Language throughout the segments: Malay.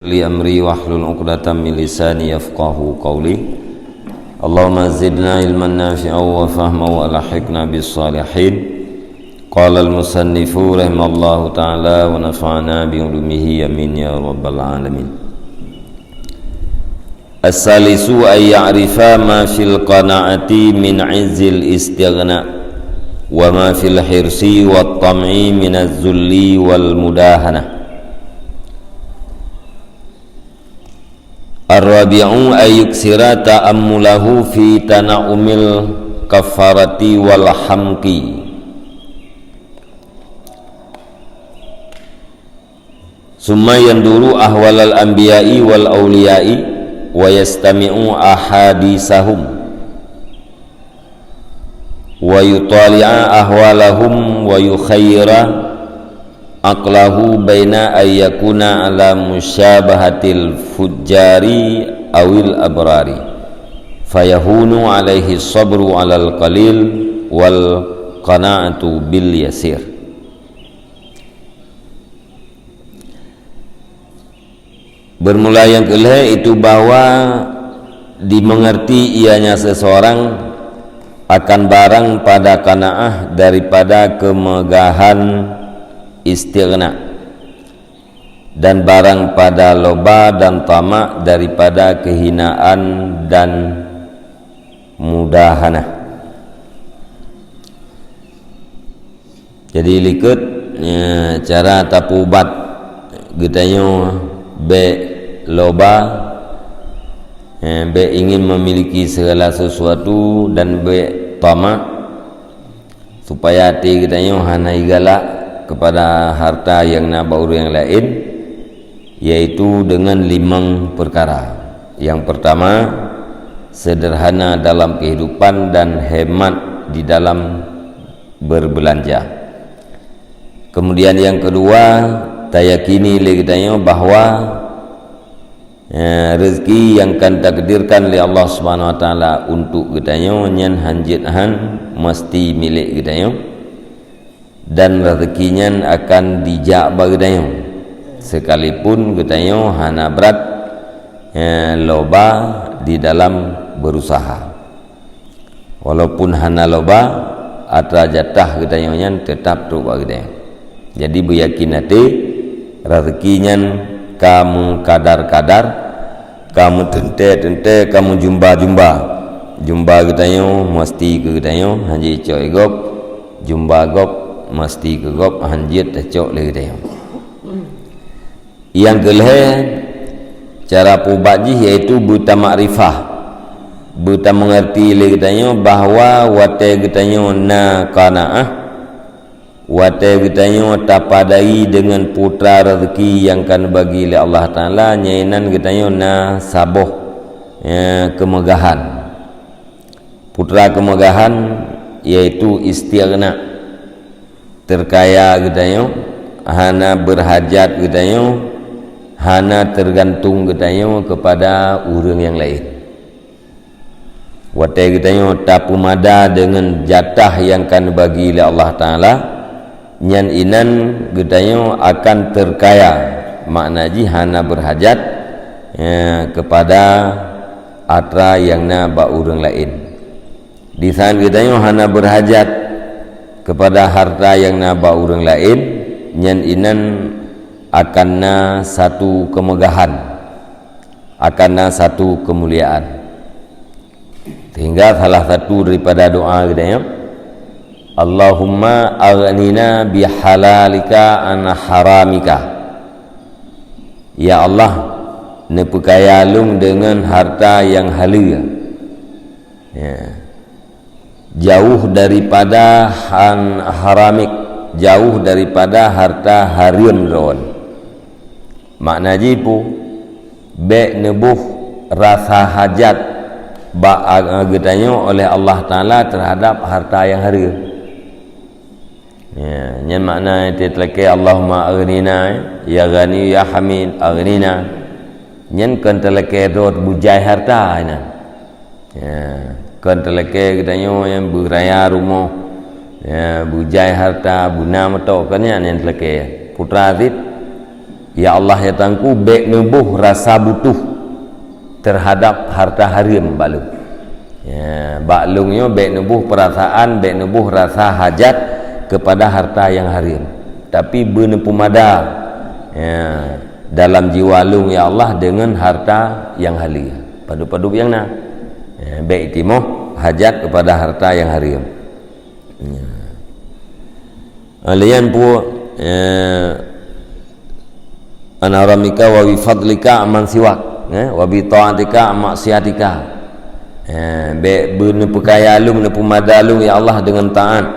li amri wahlul 'uqdatam min lisani yafqahu qawli. Allahumma zidna ilman nafi'an wa fahman wa alhiqna bis salihin. Qala al-musannifu rahimallahu ta'ala wa nafa'ana bi ulumihi amin ya rabbal alamin. As-salisu ay ya'rifa ma fil qana'ati min 'izzil istighna wa ma fil hirsi wat tam'i min az-zulli wal mudahana. Ar-rabi'u ay yuksira ta'ammulahu fi tana'umil kafarati wal hamki. Summa yanduru ahwalal anbiya'i wal awliya'i wa yastami'u ahadisahum wa yutali'a ahwalahum wa yukhayyira aqlahu baina ayyakuna ala musyabahatil fujjari awil abrari fayahunu alaihi sabru alal qalil wal qana'atu bil yasir. Bermula yang kelima itu bahwa dimengerti ianya seseorang akan barang pada qanaah daripada kemegahan istighna, dan barang pada loba dan tamak daripada kehinaan dan mudahana. Jadi likut cara tapubat getanyo be loba, be ingin memiliki segala sesuatu, dan be tamak supaya hati getanyo hanai galak kepada harta yang nabaur yang lain, yaitu dengan 5 perkara. Yang pertama, sederhana dalam kehidupan dan hemat di dalam berbelanja. Kemudian yang kedua, tayakini legitanya bahwa rezeki yang akan takdirkan oleh Allah Subhanahu wa taala untuk getanyo nyen hanjithan mesti milik getanyo, dan rezekinya akan dijak bagdayo sekalipun getanyo hana berat loba di dalam berusaha. Walaupun hana loba atra jatah getanyo nya tetap tu bagdayo. Jadi beryakin hati rezekinya kamu kadar-kadar, kamu tente-tente, kamu jumba getanyo mesti ke getanyo hanji cok gop jumba gop mesti ke gop hanjit cok le getanyo. Yang kelih cara pubaji yaitu buta makrifah, buta mengerti le getanyo bahwa wate getanyo na qanaah, wate getanyo tapadai dengan putra rezeki yang kan bagi oleh Allah Ta'ala, nyainan getanyo na saboh kemegahan. Putra kemegahan yaitu istighna, terkaya getanyo, hana berhajat getanyo, hana tergantung getanyo kepada orang yang lain. Wate getanyo tapumada dengan jatah yang kan bagi oleh Allah Ta'ala, nyan inan getanyo akan terkaya, makna ji hana berhajat kepada atra yang na ba urang lain. Di sana getanyo hana berhajat kepada harta yang na ba urang lain, nyan inan akan na satu kemegahan, akan na satu kemuliaan. Sehingga salah satu daripada doa getanyo, Allahumma aghnina bihalalika an haramika. Ya Allah, nepekaya lung dengan harta yang halal, jauh daripada haramik, jauh daripada harta haram ron. Makna jipu be nebuh rasa hajat ba getanyo oleh Allah Ta'ala terhadap harta yang haram. Nyen makna tetleke Allahumma aghnina, ya ghani ya hamid aghnina, nyen kan teleke dot bujai harta ina, kan teleke getanyo yang beraya rumah, bujai harta buna meto kan nyen teleke putra zit ya Allah ya Tuhanku, baik nubuh rasa butuh terhadap harta haram baklung. Ya, baklungnya baik nubuh perasaan, baik nubuh rasa hajat kepada harta yang haram. Tapi benepu mada ya, dalam jiwa lung ya Allah dengan harta yang halal. Padu-padu yang na. Ya, baik timoh hajat kepada harta yang haram. Ya. Alian pu anaramika wa bi fadlika aman siwak, wa bi taatika maksiatika. Baik benepu kaya lung nepu madalung ya Allah dengan taat,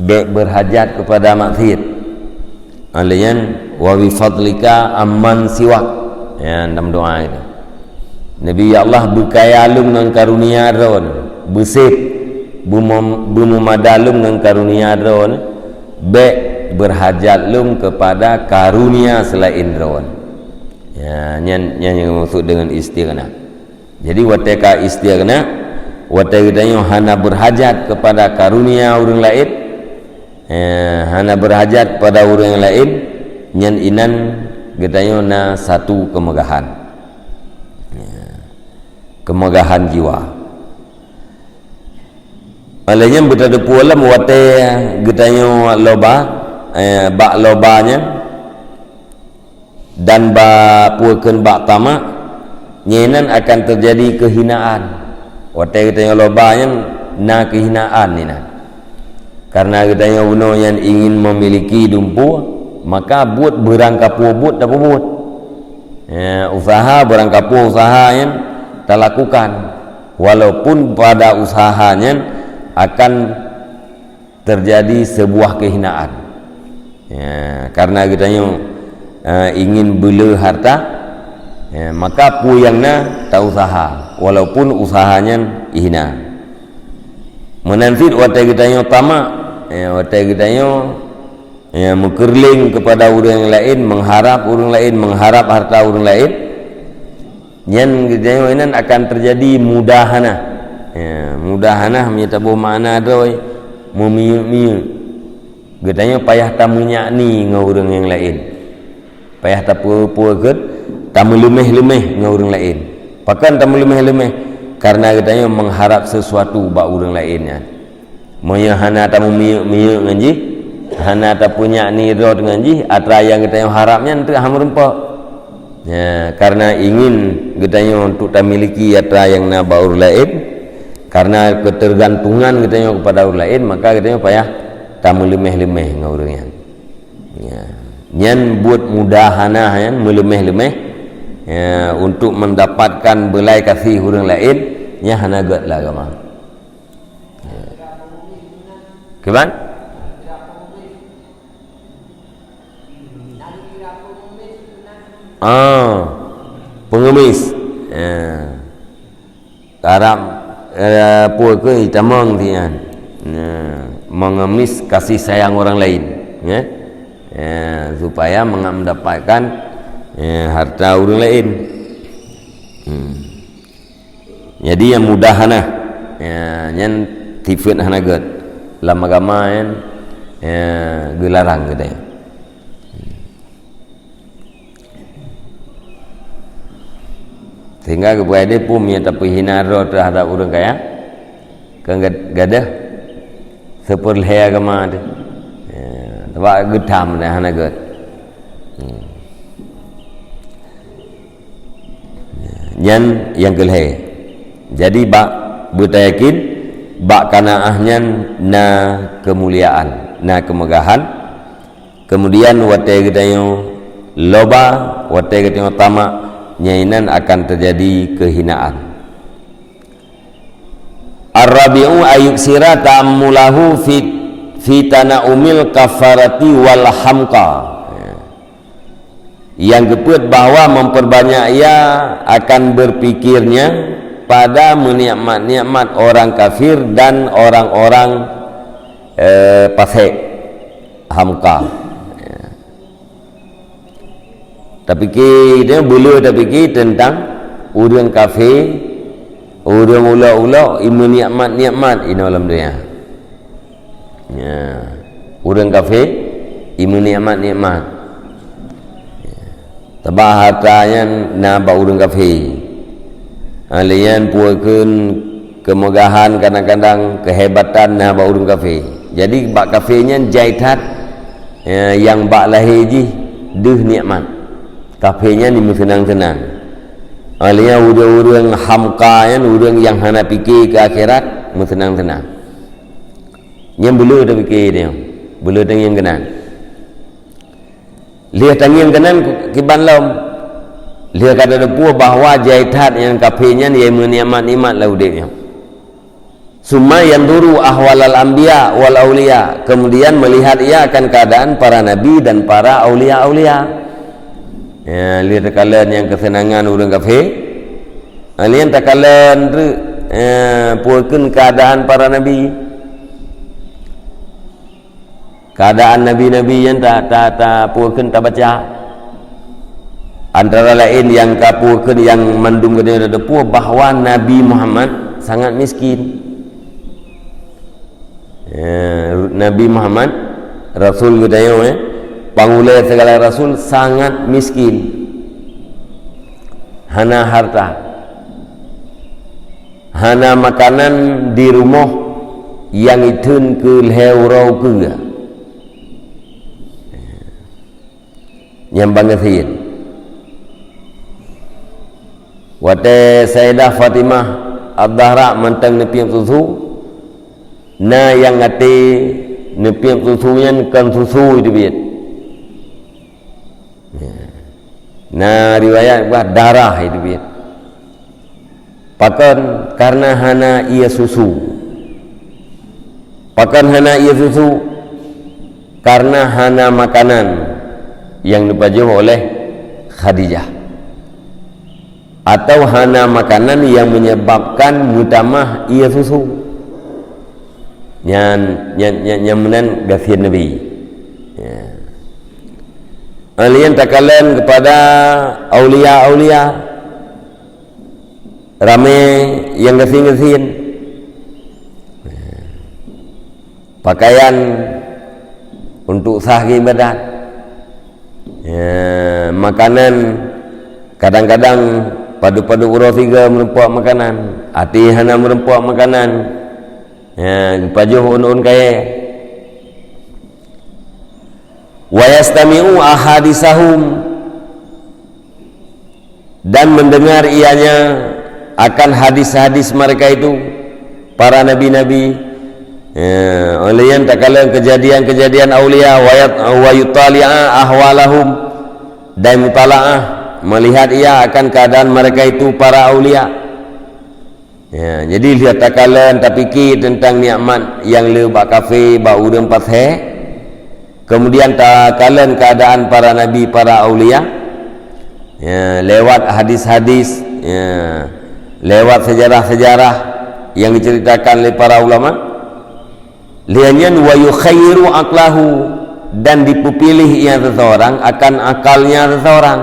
baik berhajat kepada maksiat. Alian wa bi fadlika aman siwak. Ya, dalam doa itu. Nabi ya Allah berkaya lung dengan karunia ron, besip bumu madalung dengan karunia ron, baik berhajat lum kepada karunia selain ron. Ya, yang maksud dengan istighna. Jadi wateka istighna, wateka yang hana berhajat kepada karunia orang lain, hana berhajat pada orang lain, nyan inan gedayo na satu kemegahan. Kemegahan jiwa. Alanya berada pualam wate gedayo loba, bak lobanya dan bak puakan bak tamak, nyenan akan terjadi kehinaan. Wate gedayo lobanya na kehinaan ni na. Karena gedayo uno yang ingin memiliki dumpu, maka buat berangkapu buat dapat buat. Usaha berangkapu usaha yang tak lakukan, walaupun pada usahanya akan terjadi sebuah kehinaan. Ya, karena kita ingin bela harta, ya, maka puyangna tak usaha, walaupun usahanya hina. Menanfit watai kita tamak, ya, watai kita ya, mengkerling kepada orang lain, mengharap orang lain, mengharap harta orang lain. Yang ini akan terjadi mudahana. Ya, mudahana menyatakan makna doi memiuk-miuk. Getanya payah tamunya ni dengan orang yang lain. Payah tapu-pu ke tamu lemeh-lemeh dengan orang lain. Pakan tamu lemeh-lemeh karena getanya mengharap sesuatu bak orang lainnya. Moya hana tamu miuk-miuk nganji, hana tapunya ni ro dengan ji, atra yang getanya harapnya untuk hamrempa. Ya, karena ingin getanya untuk tak miliki atra yang na baur lain, karena ketergantungan getanya kepada orang lain, maka getanya payah tamu lemeh-lemeh dengan orangnya. Ya, nyan buat mudahana yang melemeh-lemeh, ya, untuk mendapatkan belai kasih orang lain, nya hana gat lah gamang. Ya. Keban? Pengemis. Arab puak ke hitamang dia. Mengemis kasih sayang orang lain, ya. Supaya mendapatkan harta orang lain. Jadi yang mudahana, yang tifat hanagat dalam agama yang gelarang katanya. Sehingga kepada dia pun yang tapi hina roh terhadap orang kaya kan gadah seperti agama dia sebab gedam dah hana gad yang kelih. Jadi bak bertayakin bak kanaahnya na kemuliaan, na kemegahan. Kemudian watai getayo loba, watai getayo tamak, nyainan akan terjadi kehinaan. Ar-rabi'u ayuksira ta'ammulahu fi tana'umil kafarati wal hamqa. Yang keput bahawa memperbanyak ia akan berpikirnya pada menikmat-nikmat orang kafir dan orang-orang fasik, hamqa. Tapi kita boleh tak fikir tentang orang kafir, orang ulak-ulak, iman nikmat-nikmat ini alam dunia. Ya. Orang kafir, iman nikmat-nikmat. Ya. tabah hartanya na ba urang kafe alian puakeun kemegahan kadang-kadang kehebatan na ba urang kafe jadi bak kafenya jaitat yang bak lahiji deuh nikmat kafenya ni senang-senang alia urang hamka urang yang hana fikir ke akhirat senang-senang yang belu dah fikir dia belu tang yang kenan lihat tang yang kenan kiban lom lihat kata depu bahawa jaitat yang kafenya ni nikmat-nikmat lau dia summa yanduru ahwalal anbiya wal auliya kemudian melihat ia akan keadaan para nabi dan para aulia-aulia ya lihat kalian yang kesenangan urang kafe alian takalan puakeun keadaan para nabi keadaan nabi-nabi yang tak puakeun tak baca antara lain yang kapuakeun yang mandung gede depu bahawa Nabi Muhammad sangat miskin Nabi Muhammad Rasul gudayo pangulai segala Rasul sangat miskin hana harta hana makanan di rumah yang itun ke leurau ke yang bangetin wate Sayyidah Fatimah Ad-Dahra mentang nepiam susu na yang ati nepiam susunya kan susu itu biat na riwayat bah darah itu biat pakan karena hana ia susu pakan hana ia susu karena hana makanan yang dibajuh oleh Khadijah atau hana makanan yang menyebabkan mutamah ia susu yang menan gafian Nabi ya. Alian takalan kepada aulia-aulia ramai yang gasin-gasin pakaian untuk sahih badan ya, makanan kadang-kadang padu-padu urus tiga merempuak makanan hati hana merempuak makanan ya, pajuh un-un kaya wa yastami'u ahadisahum dan mendengar ianya akan hadis-hadis mereka itu para nabi-nabi oleh yang tak kala kejadian-kejadian aulia wa yutali'a ahwalahum dan mutala'ah melihat ia akan keadaan mereka itu para aulia ya, jadi lihat tak kala tak fikir tentang nikmat yang le bak kafe bak urang pathe kemudian tak kala keadaan para nabi para aulia ya, lewat hadis-hadis ya, lewat sejarah-sejarah yang diceritakan oleh para ulama lianyan wa yukhayyiru aqlahu dan dipilih ia seseorang akan akalnya seseorang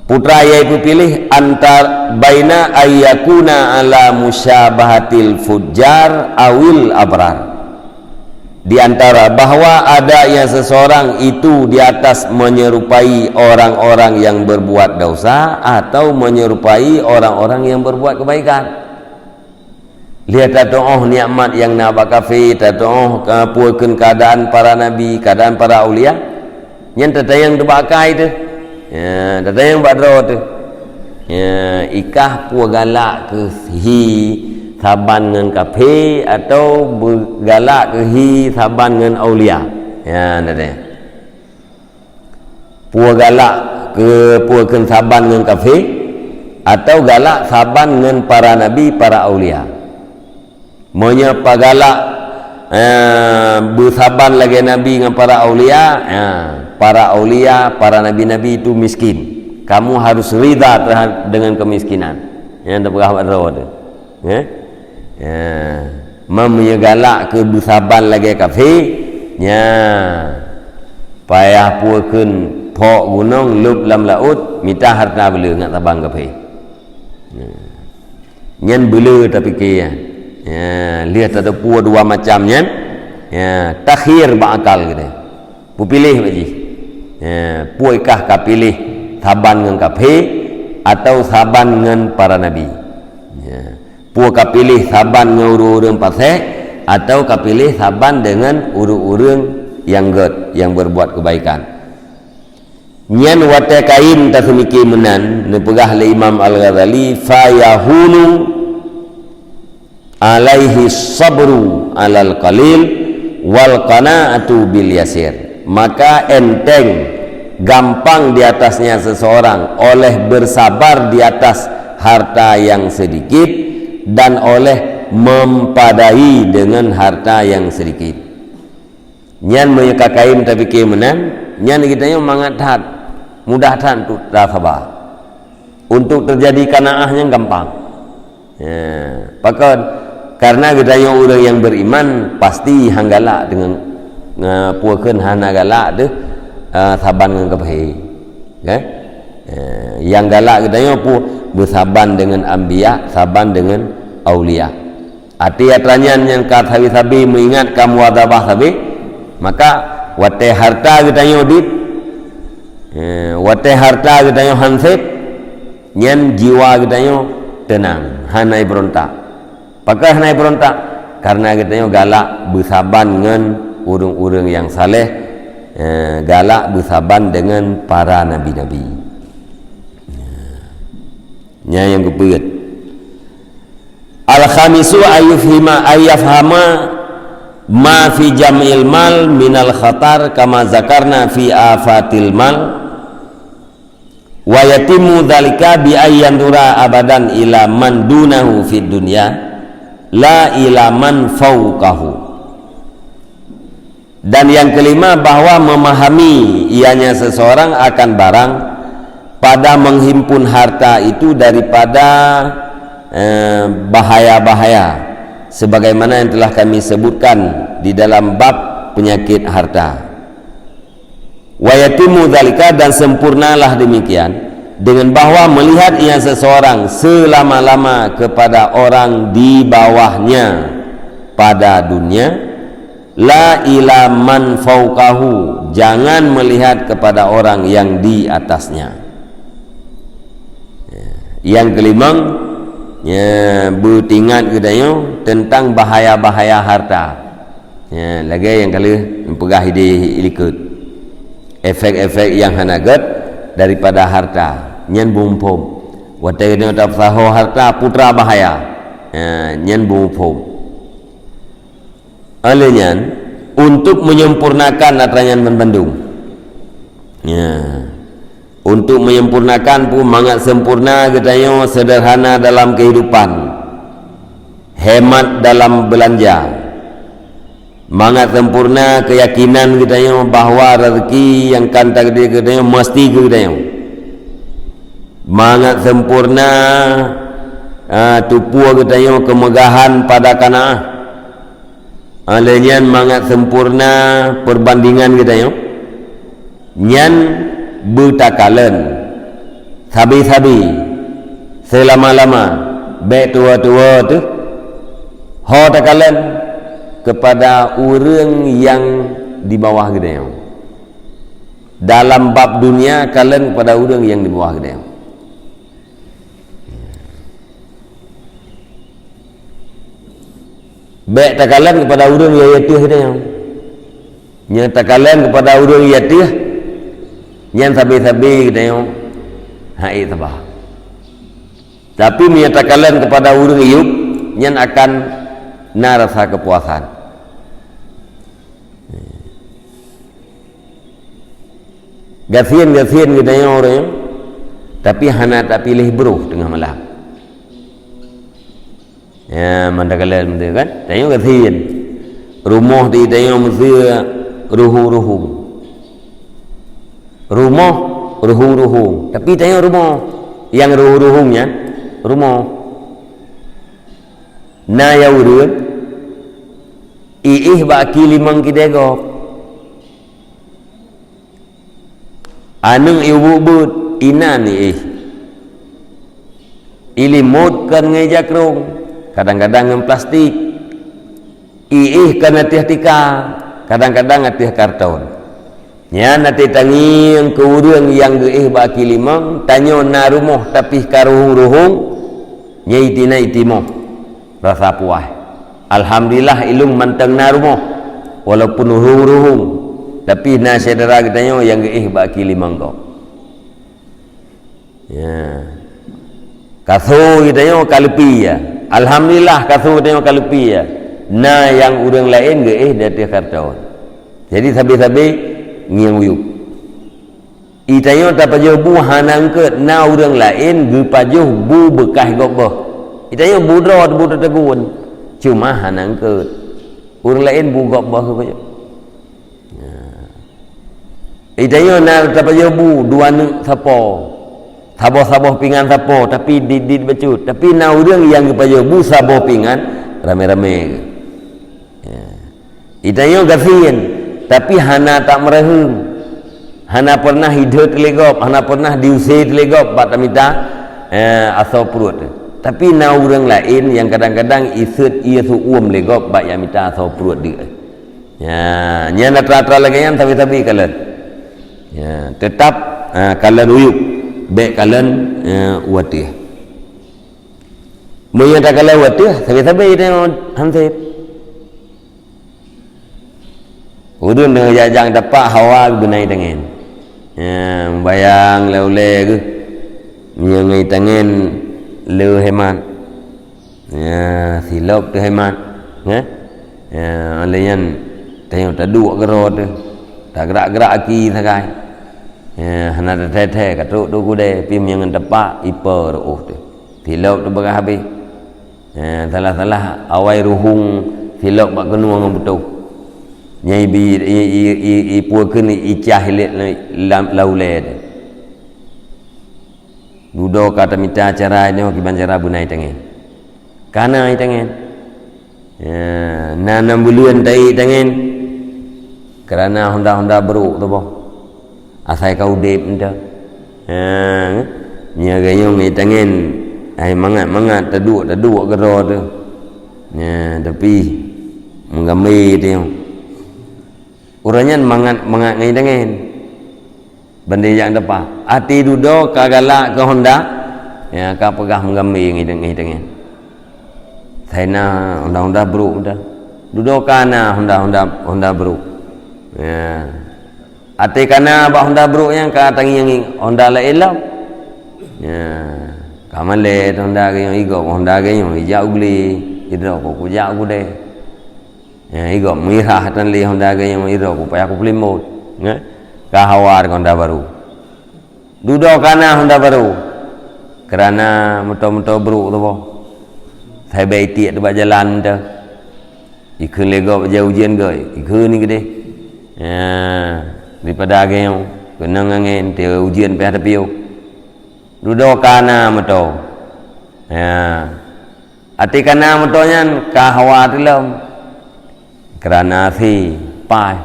putra yaitu pilih antar baina ayyakuna ala musyabahatil fujjar awil abrar di antara bahwa ada yang seseorang itu di atas menyerupai orang-orang yang berbuat dosa atau menyerupai orang-orang yang berbuat kebaikan. Lihat tatoh nikmat yang nak bakafi tatoh puakeun keadaan para nabi keadaan para aulia yang tatayang debakai tu ya tatayang badro tu ya ikah puagalak ke hi saban dengan kafe atau bergalak ke hi saban dengan aulia ya tatayang puagalak ke puakeun saban dengan kafe atau galak saban dengan para nabi para aulia monya pagalak bersaban lagi nabi dengan para aulia para nabi-nabi itu miskin kamu harus rida dengan kemiskinan yang tak berapa tu ya mamnya galak ke bersaban lagi kafe nya payah puakeun pok gunung lup lam laut minta harta bela ngak tabang kafe nyen bela tapi ke ya, lihat ada dua macamnya ya, takhir bakal gitu pilih baji ya, puikah ka pilih saban dengan kafir atau saban dengan para nabi. Ya. Puak kapilih saban dengan urang-urang fasik atau kapilih saban dengan urang-urang yang good, yang berbuat kebaikan. Nyan wate kain tasmiki menan nepegah le Imam Al-Ghazali fa yahunu alaihi sabru alal qalil wal qanaatu bil yasir. Maka enteng, gampang di atasnya seseorang oleh bersabar di atas harta yang sedikit dan oleh mempadai dengan harta yang sedikit. Nyan menyekakaim tapi ke menan nyan kita yang mangat mudah tan tu dah sabar. Untuk terjadi kanaahnya gampang. Ya, pakon karena kita yang orang yang beriman pasti hanggala dengan puakeun hana galak tu saban dengan kepahi. Okay? Yang galak kita yang bersaban dengan anbiya, saban dengan aulia. Arti atranyan yang kat sabi mengingat kamu wadabah sabi, maka wate harta kita yang dit, wate harta kita yang hansip, nyan jiwa kita yang tenang, hanai berontak. Pakai hanai berontak karena kita yang galak bersaban dengan urang-urang yang saleh, galak bersaban dengan para nabi-nabi. Nya yang kepeut. Al-khamisu ayafhama ma fi jam'il mal minal khatar kama zakarna fi afatil mal wa yatimu dzalika bi ayyandura abadan ila man dunahu fid dunya la ila man fawqahu. Dan yang kelima, bahwa memahami ianya seseorang akan barang pada menghimpun harta itu daripada bahaya-bahaya sebagaimana yang telah kami sebutkan di dalam bab penyakit harta. Wa yatimu dzalika, dan sempurnalah demikian dengan bahwa melihat ia seseorang selama-lama kepada orang di bawahnya pada dunia, la ila man fauqahu, jangan melihat kepada orang yang di atasnya. Yang kelima, ya, bertingat kedayo tentang bahaya-bahaya harta. Ya, lagi yang kali pegah ide ilikut efek-efek yang hanagat daripada harta nyen bumpum wate ne tap saho harta putra bahaya. Ya, nyen bumpum alenyan untuk menyempurnakan atranyan membandung. Ya, untuk menyempurnakan pun mangat sempurna gedayo sederhana dalam kehidupan, hemat dalam belanja, mangat sempurna keyakinan gedayo bahawa rezeki yang kan takdir gedayo mesti gedayo, mangat sempurna tupu gedayo kemegahan pada kanaah, alenyan mangat sempurna perbandingan gedayo nyan bertakalan sabi-sabi selama-lama baik tua-tua tu ho takalan kepada orang yang di bawah gedenya. Dalam bab dunia kalian kepada orang yang di bawah gedenya. Baik takalan kepada orang yang yatih gedenya. Nya takalan kepada orang yatih nyan sabi-sabi kita yang hai tabah. Tapi menyatakan kepada orang hidup nyan akan narasa kepuasan. Gasian kita yang orang tapi hana tak pilih beruh tengah malam. Ya, mandakalan betul kan? Tanya gasian. Rumah di tanya mesti ruhu-ruhu. Rumah ruhu-ruhu, tapi tanya rumah yang ruhu-ruhunya rumah na ya urut iih baki limang kidegok anung ibu but inan iih ilimut kan ngejak rong kadang-kadang ngem plastik iih kan atih tika kadang-kadang atih karton. Ya nanti tangi yang keurang yang geih baki limang tanyo na rumah tapi karuhung-ruhung nyai tina itimo rasa puas. Alhamdulillah ilung mantang na rumah walaupun ruhung-ruhung tapi na saudara tanyo yang geih baki limang kau. Ya. Katho tanyo kalepi ya. Alhamdulillah katho tanyo kalepi ya. Na yang urang lain geih dari kartawan. Jadi sabi-sabi ngiang uyuk itayo tapajoh bu hanang ke na urang lain gepajoh bu bekah goboh itayo budro tegun cuma hanang ke urang lain bu goboh ke itayo na tapajoh bu dua nu sapo saboh pingan sapo tapi didit becut tapi na urang yang gepajoh bu saboh pingan rame-rame itayo gafin tapi hana tak merehum hana pernah hidup telegop hana pernah diusir telegop bat minta asal perut tapi na orang lain yang kadang-kadang isut ia su legop bat yang minta asal perut dia ya nya na tra-tra lagi yang tapi kalian ya tetap kalian uyuk baik kalian watih mun tak kalian watih tapi itu hansip udun dengan jajang dapat hawa gunai tangan bayang lele ke ngai tangan le hemat silap tu hemat alayan tengok tak duk gerot tak gerak-gerak aki sakai hana tete katuk tu kude pim yang dapat ipa roh tu silap tu bagah habis salah-salah awai ruhung silap bak kenu ngam betul nyai bi i puakeun icah hilet lauled dudo kata minta acara ni ki banjara bunai tangan kana ai tangan na 6 bulan tai tangan kerana honda beruk tu boh asai kau dep enta nya gayung ai tangan ai mangat taduk gero tu tapi menggami dia urangnya mangat ngai dengan benda yang depan hati dudo kagalak ke honda ya ka pegah menggambi ngai dengan saya na honda bro dudo kana honda bro ya hati kana ba honda bro yang ka tangi yang honda la elam ya kamale honda ke yang igo honda ke yang ijau beli itu ko ja aku deh igo mirah tan li honda ke yang iro upaya aku pelimut kahawar honda baru duduk kana honda baru kerana motor bro tu boh saya baik tiak tu jalan tu ikun lego jauh ujian ge ikun ni gede daripada ke yang kenang angin dia ujian pe piu duduk kana motor ati kana motornya kahawar tu lam kerana si pai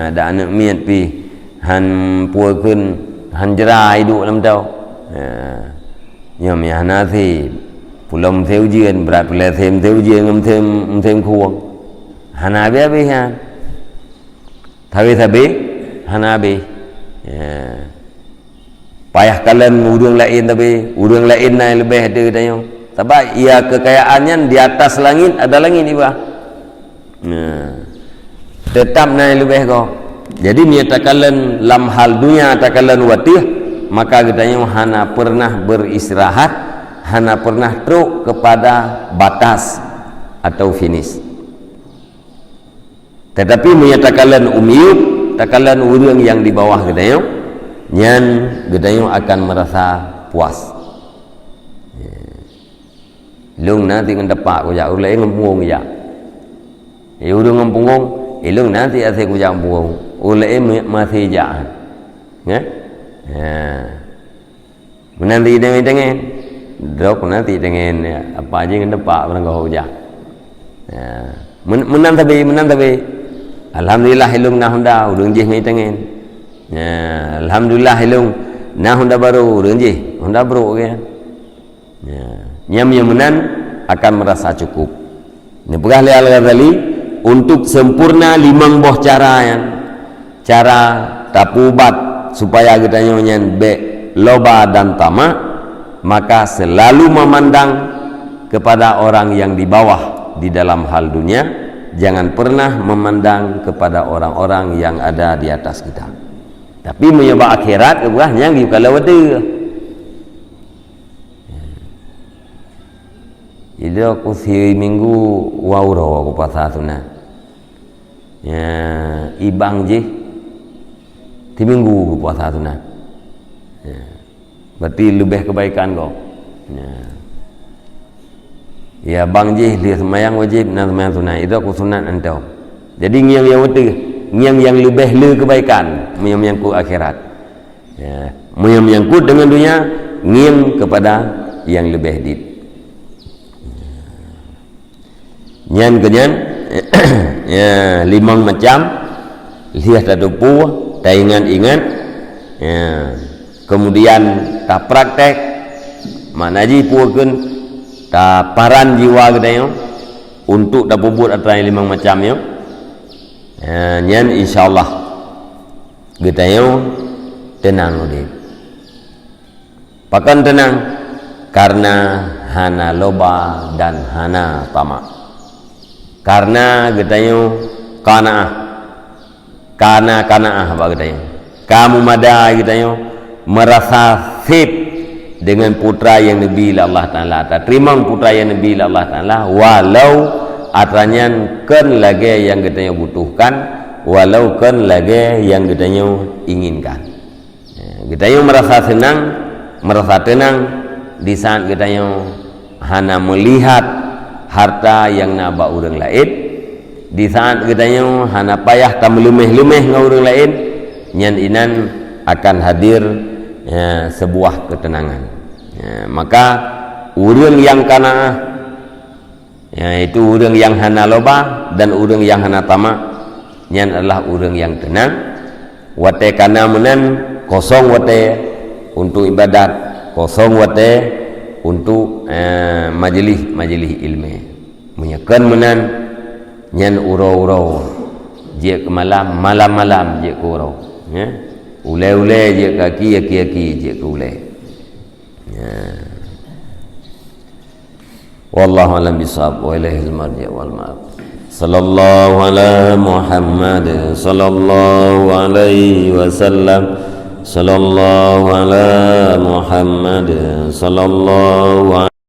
dak nak miat pi han puakeun han jerai duk dalam tau nyom ya nasi pulam theo ujian berat pula theo ujian thêm khuang hana be han tapi hana be payah kalian urang lain tapi urang lain nai lebih ada tanya sebab ia kekayaannya di atas langit ada langit di bawah tetap naik lebih kau jadi nyatakan lam hal dunia takalan watih maka katanya hana pernah beristirahat hana pernah truk kepada batas atau finish tetapi menyatakan umiyub takalan urang yang di bawah katanya nyan katanya akan merasa puas lung nanti ngendepak ko ja ulai ngempung ja urang ngempung ilung nanti asai ko ja ngempung ulai masih ja menanti dengan dok nanti dengan apa aja ngendepak barang ko ja menang tapi alhamdulillah ilung na honda urang jih ngai tengen alhamdulillah ilung na honda baru urang jih honda bro kan nyam menan akan merasa cukup. Ini pegah li Al-Ghazali untuk sempurna 5 buah cara yang cara tapubat supaya katanya nyen be loba dan tamak, maka selalu memandang kepada orang yang di bawah di dalam hal dunia, jangan pernah memandang kepada orang-orang yang ada di atas kita. Tapi menyebab akhirat kebuahnya kalau ada. Jadi aku si minggu wauro aku puasa sunat. Ya, ibang je. Di minggu aku puasa sunat. Ya. Berarti lebih kebaikan kau. Ya, bang je dia semayang wajib dan semayang sunat. Itu aku sunat entau. Jadi ngiang yang betul, ngiang yang lebih kebaikan, menyangkut akhirat. Ya, menyangkut dengan dunia, ngiang kepada yang lebih dit. Nyan kenyan ya, 5 macam lihat ada pu tak ingat ya. Kemudian tak praktek mana ji puakeun tak paran jiwa kita untuk tak puput atas 5 macam ya. Nyan insyaallah kita tenang udah pakan tenang karena hana loba dan hana tamak. Karena katanya kanaah apa katanya, kamu mada katanya merasa sip dengan putra yang Nabi Allah Ta'ala, tak terima putra yang Nabi Allah Ta'ala, walau atanya kan lagi yang katanya butuhkan, walau kan lagi yang katanya inginkan. Katanya merasa senang, merasa tenang di saat katanya hana melihat harta yang naba orang lain, di saat katanya hana payah tak melemeh-lemeh dengan orang lain, nyan inan akan hadir ya, sebuah ketenangan. Ya, maka orang yang kanaah, ya, itu orang yang hana loba dan orang yang hana tamak, nyan adalah orang yang tenang. Wate kana menan kosong wate untuk ibadat, kosong wate untuk majlis ilmu, menyekan menan nyan urau-urau je ke malam je ke urau ya, ulai-ulai je kaki je ke ulai ya. Wallahu a'lam bishawab wa ilaihil marji' wal ma'ab. Sallallahu ala Muhammad sallallahu alaihi wasallam. Sallallahu ala Muhammad sallallahu